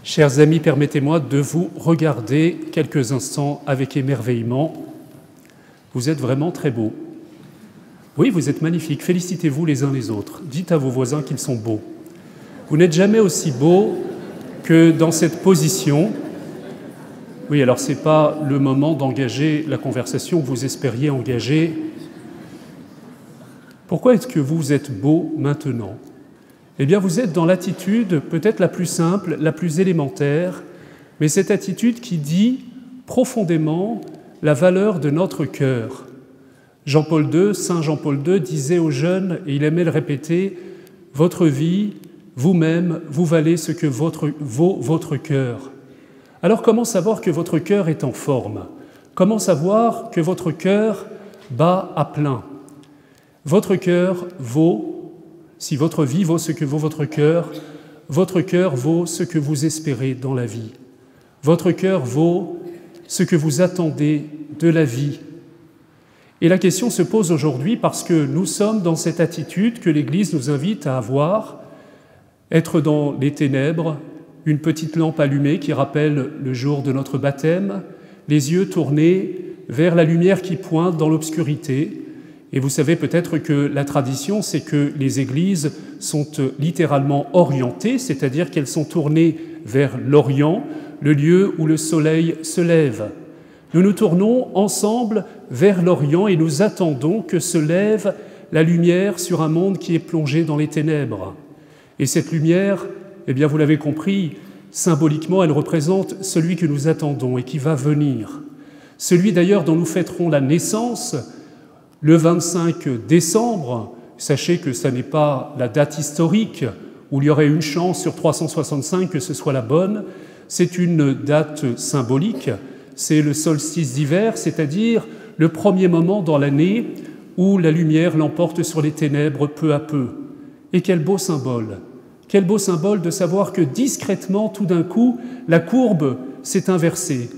Chers amis, permettez-moi de vous regarder quelques instants avec émerveillement. Vous êtes vraiment très beaux. Oui, vous êtes magnifiques. Félicitez-vous les uns les autres. Dites à vos voisins qu'ils sont beaux. Vous n'êtes jamais aussi beaux que dans cette position. Oui, alors ce n'est pas le moment d'engager la conversation que vous espériez engager. Pourquoi est-ce que vous êtes beaux maintenant ? Eh bien, vous êtes dans l'attitude peut-être la plus simple, la plus élémentaire, mais cette attitude qui dit profondément la valeur de notre cœur. Saint Jean-Paul II disait aux jeunes, et il aimait le répéter, « Votre vie, vous-même, vous valez ce que vaut votre cœur. » Alors comment savoir que votre cœur est en forme ? Comment savoir que votre cœur bat à plein ? Votre cœur vaut, si votre vie vaut ce que vaut votre cœur vaut ce que vous espérez dans la vie. Votre cœur vaut ce que vous attendez de la vie. Et la question se pose aujourd'hui parce que nous sommes dans cette attitude que l'Église nous invite à avoir, être dans les ténèbres, une petite lampe allumée qui rappelle le jour de notre baptême, les yeux tournés vers la lumière qui pointe dans l'obscurité. Et vous savez peut-être que la tradition, c'est que les églises sont littéralement orientées, c'est-à-dire qu'elles sont tournées vers l'Orient, le lieu où le soleil se lève. Nous nous tournons ensemble vers l'Orient et nous attendons que se lève la lumière sur un monde qui est plongé dans les ténèbres. Et cette lumière, eh bien vous l'avez compris, symboliquement, elle représente celui que nous attendons et qui va venir. Celui d'ailleurs dont nous fêterons la naissance, le 25 décembre, sachez que ce n'est pas la date historique où il y aurait une chance sur 365 que ce soit la bonne, c'est une date symbolique, c'est le solstice d'hiver, c'est-à-dire le premier moment dans l'année où la lumière l'emporte sur les ténèbres peu à peu. Et quel beau symbole de savoir que discrètement, tout d'un coup, la courbe s'est inversée.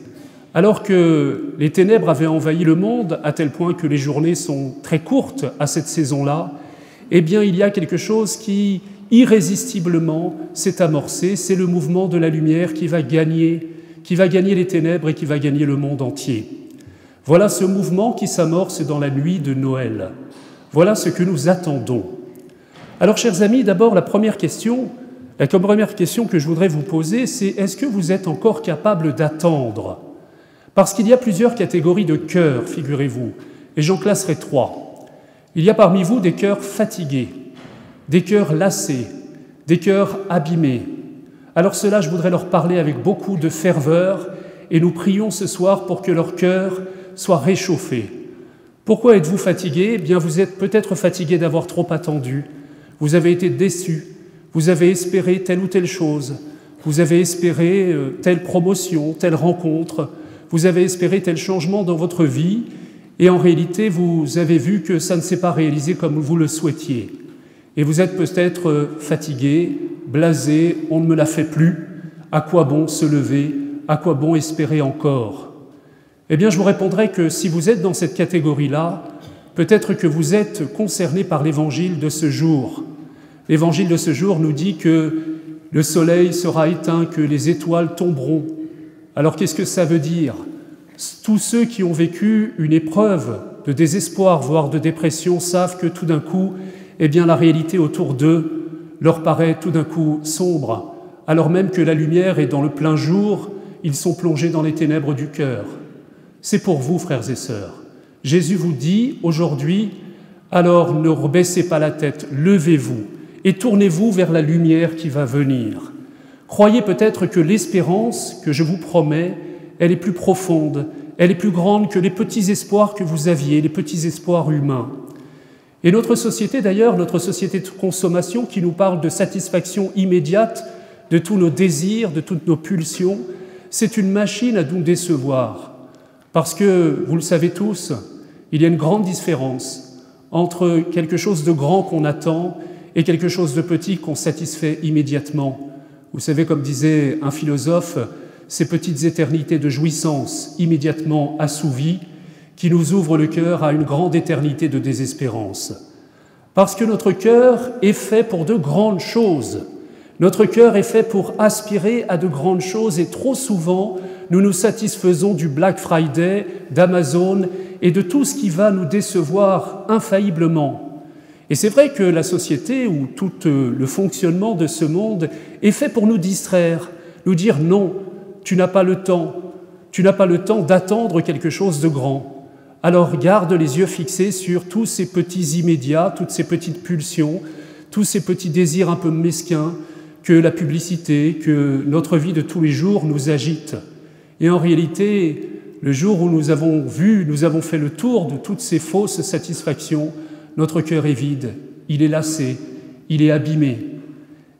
Alors que les ténèbres avaient envahi le monde, à tel point que les journées sont très courtes à cette saison-là, eh bien, il y a quelque chose qui, irrésistiblement, s'est amorcé. C'est le mouvement de la lumière qui va gagner les ténèbres et qui va gagner le monde entier. Voilà ce mouvement qui s'amorce dans la nuit de Noël. Voilà ce que nous attendons. Alors, chers amis, d'abord, la première question que je voudrais vous poser, c'est est-ce que vous êtes encore capable d'attendre ? Parce qu'il y a plusieurs catégories de cœurs, figurez-vous, et j'en classerai 3. Il y a parmi vous des cœurs fatigués, des cœurs lassés, des cœurs abîmés. Alors ceux-là, je voudrais leur parler avec beaucoup de ferveur, et nous prions ce soir pour que leur cœur soit réchauffé. Pourquoi êtes-vous fatigués ? Eh bien, vous êtes peut-être fatigués d'avoir trop attendu, vous avez été déçus, vous avez espéré telle ou telle chose, vous avez espéré telle promotion, telle rencontre, vous avez espéré tel changement dans votre vie et en réalité, vous avez vu que ça ne s'est pas réalisé comme vous le souhaitiez. Et vous êtes peut-être fatigué, blasé, on ne me la fait plus. À quoi bon se lever ? À quoi bon espérer encore ? Eh bien, je vous répondrai que si vous êtes dans cette catégorie-là, peut-être que vous êtes concerné par l'évangile de ce jour. L'évangile de ce jour nous dit que le soleil sera éteint, que les étoiles tomberont. Alors qu'est-ce que ça veut dire ? Tous ceux qui ont vécu une épreuve de désespoir, voire de dépression, savent que tout d'un coup, eh bien, la réalité autour d'eux leur paraît tout d'un coup sombre. Alors même que la lumière est dans le plein jour, ils sont plongés dans les ténèbres du cœur. C'est pour vous, frères et sœurs. Jésus vous dit aujourd'hui, alors ne rebaissez pas la tête, levez-vous et tournez-vous vers la lumière qui va venir. Croyez peut-être que l'espérance que je vous promets, elle est plus profonde, elle est plus grande que les petits espoirs que vous aviez, les petits espoirs humains. Et notre société d'ailleurs, notre société de consommation qui nous parle de satisfaction immédiate de tous nos désirs, de toutes nos pulsions, c'est une machine à nous décevoir. Parce que, vous le savez tous, il y a une grande différence entre quelque chose de grand qu'on attend et quelque chose de petit qu'on satisfait immédiatement. Vous savez, comme disait un philosophe, ces petites éternités de jouissance immédiatement assouvies qui nous ouvrent le cœur à une grande éternité de désespérance. Parce que notre cœur est fait pour de grandes choses, Notre cœur est fait pour aspirer à de grandes choses et trop souvent, nous nous satisfaisons du Black Friday, d'Amazon et de tout ce qui va nous décevoir infailliblement. Et c'est vrai que la société ou tout le fonctionnement de ce monde est fait pour nous distraire, nous dire non, tu n'as pas le temps d'attendre quelque chose de grand. Alors garde les yeux fixés sur tous ces petits immédiats, toutes ces petites pulsions, tous ces petits désirs un peu mesquins que la publicité, que notre vie de tous les jours nous agite. Et en réalité, le jour où nous avons fait le tour de toutes ces fausses satisfactions, notre cœur est vide, il est lassé, il est abîmé.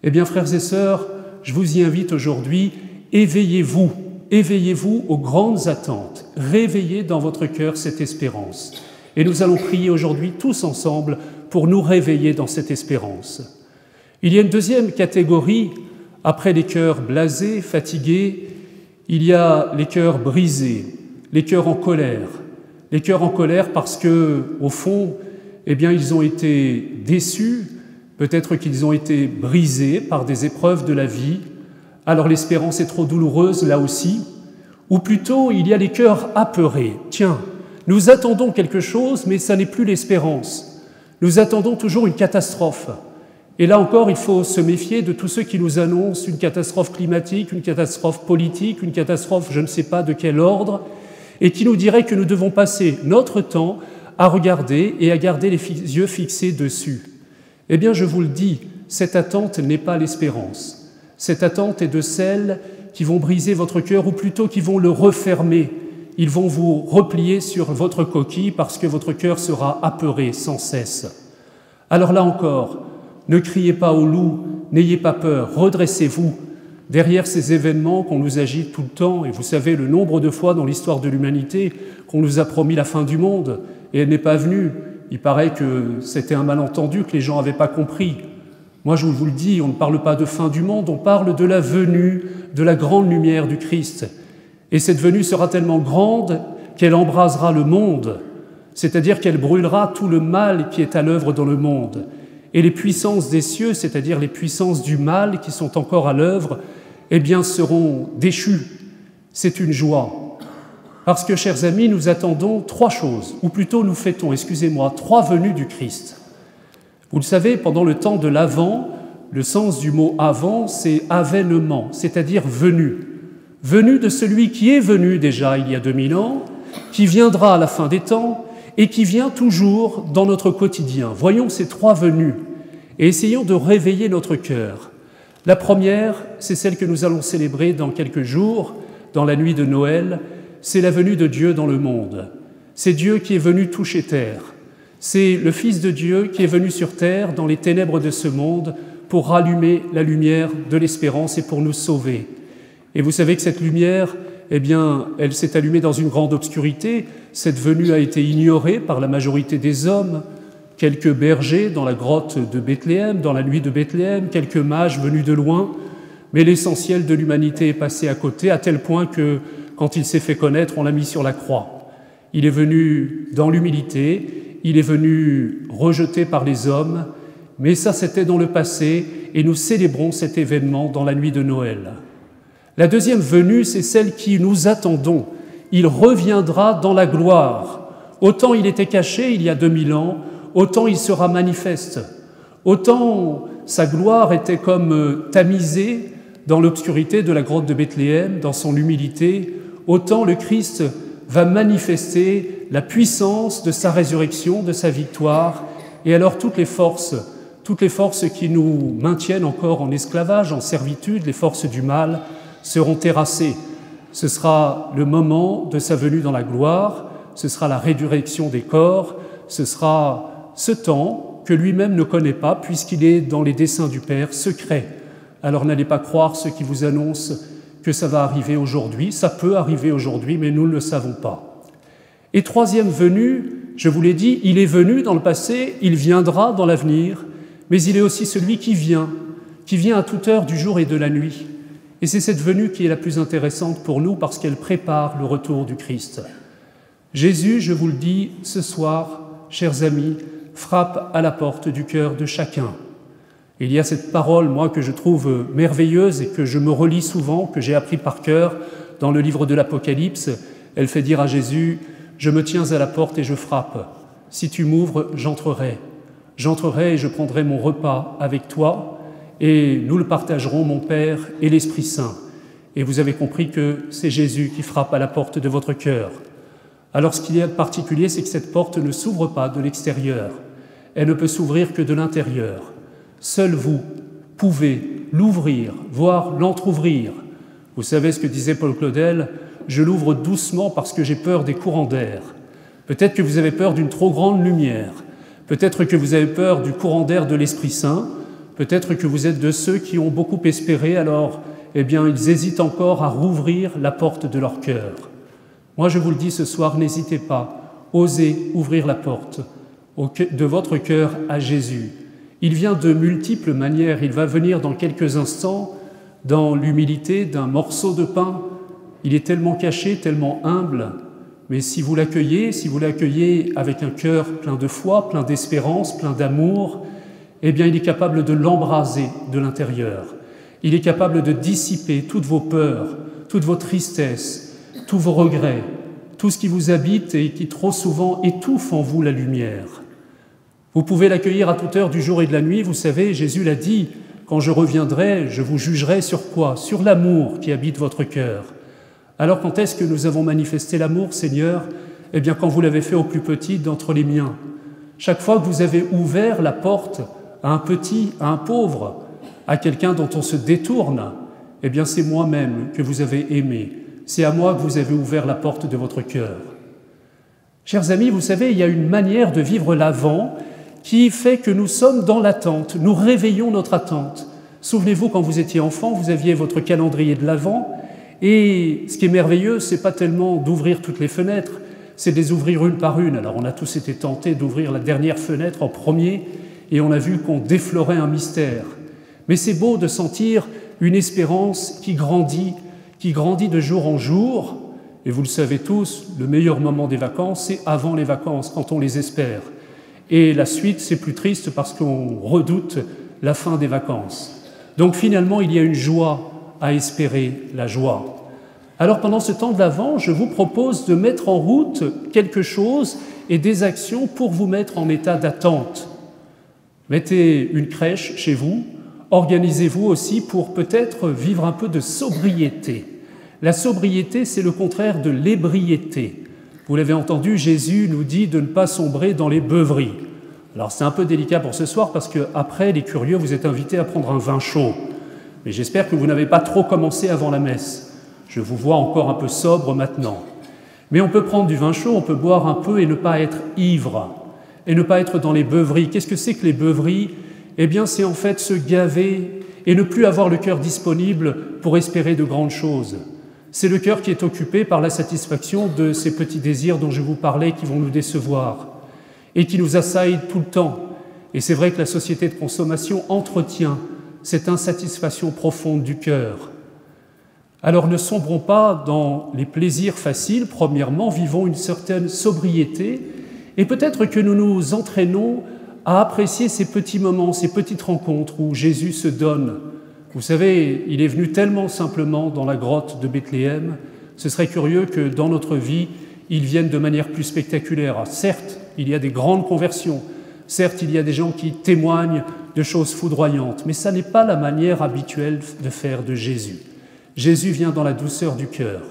Eh bien, frères et sœurs, je vous y invite aujourd'hui, éveillez-vous aux grandes attentes, réveillez dans votre cœur cette espérance. Et nous allons prier aujourd'hui tous ensemble pour nous réveiller dans cette espérance. Il y a une deuxième catégorie, après les cœurs blasés, fatigués, il y a les cœurs brisés, les cœurs en colère. Les cœurs en colère parce que, au fond, eh bien, ils ont été déçus, peut-être qu'ils ont été brisés par des épreuves de la vie. Alors l'espérance est trop douloureuse là aussi. Ou plutôt, il y a les cœurs apeurés. Tiens, nous attendons quelque chose, mais ça n'est plus l'espérance. Nous attendons toujours une catastrophe. Et là encore, il faut se méfier de tous ceux qui nous annoncent une catastrophe climatique, une catastrophe politique, une catastrophe je ne sais pas de quel ordre, et qui nous diraient que nous devons passer notre temps à regarder et à garder les yeux fixés dessus. Eh bien, je vous le dis, cette attente n'est pas l'espérance. Cette attente est de celles qui vont briser votre cœur, ou plutôt qui vont le refermer. Ils vont vous replier sur votre coquille parce que votre cœur sera apeuré sans cesse. Alors là encore, ne criez pas au loup, n'ayez pas peur, redressez-vous. Derrière ces événements qu'on nous agite tout le temps, et vous savez le nombre de fois dans l'histoire de l'humanité qu'on nous a promis la fin du monde, et elle n'est pas venue. Il paraît que c'était un malentendu, que les gens n'avaient pas compris. Moi, je vous le dis, on ne parle pas de fin du monde, on parle de la venue de la grande lumière du Christ. Et cette venue sera tellement grande qu'elle embrasera le monde, c'est-à-dire qu'elle brûlera tout le mal qui est à l'œuvre dans le monde. Et les puissances des cieux, c'est-à-dire les puissances du mal qui sont encore à l'œuvre, eh bien, seront déchues. C'est une joie. Parce que, chers amis, nous attendons trois choses, ou plutôt nous fêtons, trois venues du Christ. Vous le savez, pendant le temps de l'Avent, le sens du mot « avant », c'est « avènement », c'est-à-dire « venu ». Venu de celui qui est venu déjà il y a 2000 ans, qui viendra à la fin des temps et qui vient toujours dans notre quotidien. Voyons ces trois venues et essayons de réveiller notre cœur. La première, c'est celle que nous allons célébrer dans quelques jours, dans la nuit de Noël, c'est la venue de Dieu dans le monde. C'est Dieu qui est venu toucher terre. C'est le Fils de Dieu qui est venu sur terre dans les ténèbres de ce monde pour rallumer la lumière de l'espérance et pour nous sauver. Et vous savez que cette lumière, eh bien, elle s'est allumée dans une grande obscurité. Cette venue a été ignorée par la majorité des hommes. Quelques bergers dans la grotte de Bethléem, dans la nuit de Bethléem, quelques mages venus de loin. Mais l'essentiel de l'humanité est passé à côté, à tel point que, quand il s'est fait connaître, on l'a mis sur la croix. Il est venu dans l'humilité, il est venu rejeté par les hommes, mais ça c'était dans le passé, et nous célébrons cet événement dans la nuit de Noël. La deuxième venue, c'est celle qui nous attendons. Il reviendra dans la gloire. Autant il était caché il y a 2000 ans, autant il sera manifeste. Autant sa gloire était comme tamisée dans l'obscurité de la grotte de Bethléem, dans son humilité, autant le Christ va manifester la puissance de sa résurrection, de sa victoire, et alors toutes les forces qui nous maintiennent encore en esclavage, en servitude, les forces du mal, seront terrassées. Ce sera le moment de sa venue dans la gloire, ce sera la résurrection des corps, ce sera ce temps que lui-même ne connaît pas puisqu'il est dans les desseins du Père, secret. Alors n'allez pas croire ceux qui vous annoncent que ça va arriver aujourd'hui, ça peut arriver aujourd'hui, mais nous ne le savons pas. Et troisième venue, je vous l'ai dit, il est venu dans le passé, il viendra dans l'avenir, mais il est aussi celui qui vient à toute heure du jour et de la nuit. Et c'est cette venue qui est la plus intéressante pour nous parce qu'elle prépare le retour du Christ. Jésus, je vous le dis, ce soir, chers amis, frappe à la porte du cœur de chacun. Il y a cette parole, moi, que je trouve merveilleuse et que je me relis souvent, que j'ai appris par cœur dans le livre de l'Apocalypse. Elle fait dire à Jésus « Je me tiens à la porte et je frappe. Si tu m'ouvres, j'entrerai. J'entrerai et je prendrai mon repas avec toi et nous le partagerons, mon Père et l'Esprit Saint. » Et vous avez compris que c'est Jésus qui frappe à la porte de votre cœur. Alors ce qu'il y a de particulier, c'est que cette porte ne s'ouvre pas de l'extérieur. Elle ne peut s'ouvrir que de l'intérieur. Seul vous pouvez l'ouvrir, voire l'entrouvrir. Vous savez ce que disait Paul Claudel, « Je l'ouvre doucement parce que j'ai peur des courants d'air. » Peut-être que vous avez peur d'une trop grande lumière. Peut-être que vous avez peur du courant d'air de l'Esprit Saint. Peut-être que vous êtes de ceux qui ont beaucoup espéré, alors ils hésitent encore à rouvrir la porte de leur cœur. Moi, je vous le dis ce soir, n'hésitez pas, osez ouvrir la porte de votre cœur à Jésus. Il vient de multiples manières, il va venir dans quelques instants dans l'humilité d'un morceau de pain. Il est tellement caché, tellement humble, mais si vous l'accueillez avec un cœur plein de foi, plein d'espérance, plein d'amour, il est capable de l'embraser de l'intérieur. Il est capable de dissiper toutes vos peurs, toutes vos tristesses, tous vos regrets, tout ce qui vous habite et qui trop souvent étouffe en vous la lumière. Vous pouvez l'accueillir à toute heure du jour et de la nuit. Vous savez, Jésus l'a dit, « Quand je reviendrai, je vous jugerai sur quoi ? Sur l'amour qui habite votre cœur. » Alors quand est-ce que nous avons manifesté l'amour, Seigneur ? Quand vous l'avez fait au plus petit d'entre les miens. Chaque fois que vous avez ouvert la porte à un petit, à un pauvre, à quelqu'un dont on se détourne, c'est moi-même que vous avez aimé. C'est à moi que vous avez ouvert la porte de votre cœur. Chers amis, vous savez, il y a une manière de vivre l'Avent qui fait que nous sommes dans l'attente, nous réveillons notre attente. Souvenez-vous, quand vous étiez enfant, vous aviez votre calendrier de l'Avent, et ce qui est merveilleux, c'est pas tellement d'ouvrir toutes les fenêtres, c'est de les ouvrir une par une. Alors on a tous été tentés d'ouvrir la dernière fenêtre en premier, et on a vu qu'on déflorait un mystère. Mais c'est beau de sentir une espérance qui grandit de jour en jour. Et vous le savez tous, le meilleur moment des vacances, c'est avant les vacances, quand on les espère. Et la suite, c'est plus triste parce qu'on redoute la fin des vacances. Donc finalement, il y a une joie à espérer, la joie. Alors pendant ce temps de l'Avent, je vous propose de mettre en route quelque chose et des actions pour vous mettre en état d'attente. Mettez une crèche chez vous, organisez-vous aussi pour peut-être vivre un peu de sobriété. La sobriété, c'est le contraire de l'ébriété. Vous l'avez entendu, Jésus nous dit de ne pas sombrer dans les beuveries. Alors c'est un peu délicat pour ce soir parce qu'après, les curieux, vous êtes invités à prendre un vin chaud. Mais j'espère que vous n'avez pas trop commencé avant la messe. Je vous vois encore un peu sobre maintenant. Mais on peut prendre du vin chaud, on peut boire un peu et ne pas être ivre, et ne pas être dans les beuveries. Qu'est-ce que c'est que les beuveries ? C'est en fait se gaver et ne plus avoir le cœur disponible pour espérer de grandes choses. C'est le cœur qui est occupé par la satisfaction de ces petits désirs dont je vous parlais qui vont nous décevoir et qui nous assaillent tout le temps. Et c'est vrai que la société de consommation entretient cette insatisfaction profonde du cœur. Alors ne sombrons pas dans les plaisirs faciles. Premièrement, vivons une certaine sobriété et peut-être que nous nous entraînons à apprécier ces petits moments, ces petites rencontres où Jésus se donne. Vous savez, il est venu tellement simplement dans la grotte de Bethléem, ce serait curieux que dans notre vie, il vienne de manière plus spectaculaire. Certes, il y a des grandes conversions, certes, il y a des gens qui témoignent de choses foudroyantes, mais ça n'est pas la manière habituelle de faire de Jésus. Jésus vient dans la douceur du cœur.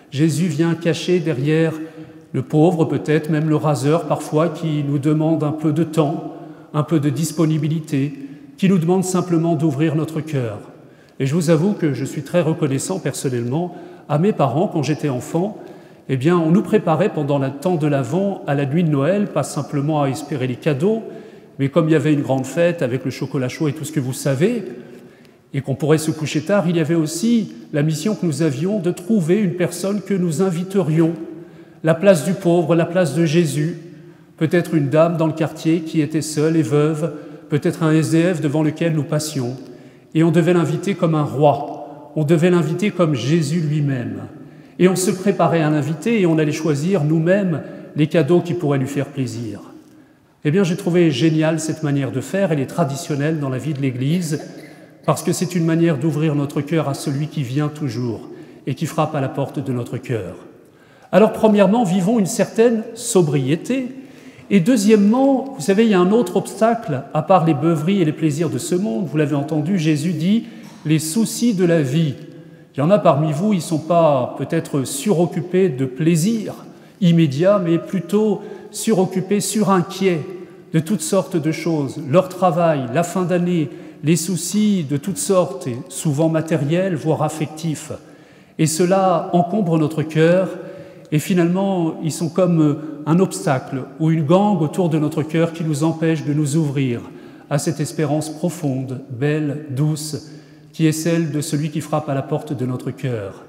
Jésus vient cacher derrière le pauvre, peut-être même le raseur parfois, qui nous demande un peu de temps, un peu de disponibilité, qui nous demande simplement d'ouvrir notre cœur. Et je vous avoue que je suis très reconnaissant personnellement à mes parents quand j'étais enfant. On nous préparait pendant le temps de l'Avent à la nuit de Noël, pas simplement à espérer les cadeaux, mais comme il y avait une grande fête avec le chocolat chaud et tout ce que vous savez, et qu'on pourrait se coucher tard, il y avait aussi la mission que nous avions de trouver une personne que nous inviterions, la place du pauvre, la place de Jésus, peut-être une dame dans le quartier qui était seule et veuve, peut-être un SDF devant lequel nous passions. Et on devait l'inviter comme un roi, on devait l'inviter comme Jésus lui-même. Et on se préparait à l'inviter et on allait choisir nous-mêmes les cadeaux qui pourraient lui faire plaisir. Eh bien, j'ai trouvé géniale cette manière de faire, elle est traditionnelle dans la vie de l'Église, parce que c'est une manière d'ouvrir notre cœur à celui qui vient toujours et qui frappe à la porte de notre cœur. Alors, premièrement, vivons une certaine sobriété, et deuxièmement, vous savez, il y a un autre obstacle, à part les beuveries et les plaisirs de ce monde. Vous l'avez entendu, Jésus dit « les soucis de la vie ». Il y en a parmi vous, ils ne sont pas peut-être suroccupés de plaisirs immédiats, mais plutôt suroccupés, surinquiets de toutes sortes de choses. Leur travail, la fin d'année, les soucis de toutes sortes, et souvent matériels, voire affectifs. Et cela encombre notre cœur, et finalement, ils sont comme un obstacle ou une gangue autour de notre cœur qui nous empêche de nous ouvrir à cette espérance profonde, belle, douce, qui est celle de celui qui frappe à la porte de notre cœur.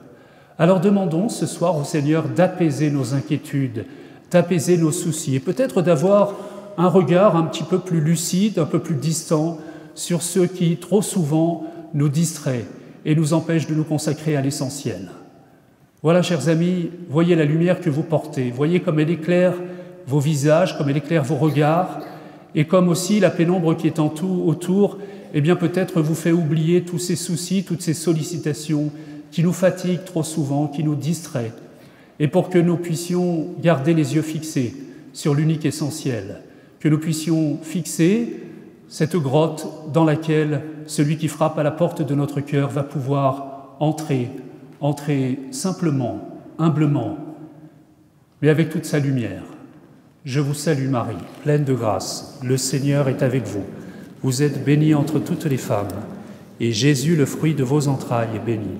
Alors demandons ce soir au Seigneur d'apaiser nos inquiétudes, d'apaiser nos soucis, et peut-être d'avoir un regard un petit peu plus lucide, un peu plus distant sur ceux qui, trop souvent, nous distraient et nous empêchent de nous consacrer à l'essentiel. Voilà, chers amis, voyez la lumière que vous portez, voyez comme elle éclaire vos visages, comme elle éclaire vos regards, et comme aussi la pénombre qui est en tout autour, eh bien peut-être vous fait oublier tous ces soucis, toutes ces sollicitations qui nous fatiguent trop souvent, qui nous distraient, et pour que nous puissions garder les yeux fixés sur l'unique essentiel, que nous puissions fixer cette grotte dans laquelle celui qui frappe à la porte de notre cœur va pouvoir entrer simplement, humblement, mais avec toute sa lumière. Je vous salue Marie, pleine de grâce, le Seigneur est avec vous. Vous êtes bénie entre toutes les femmes, et Jésus, le fruit de vos entrailles, est béni.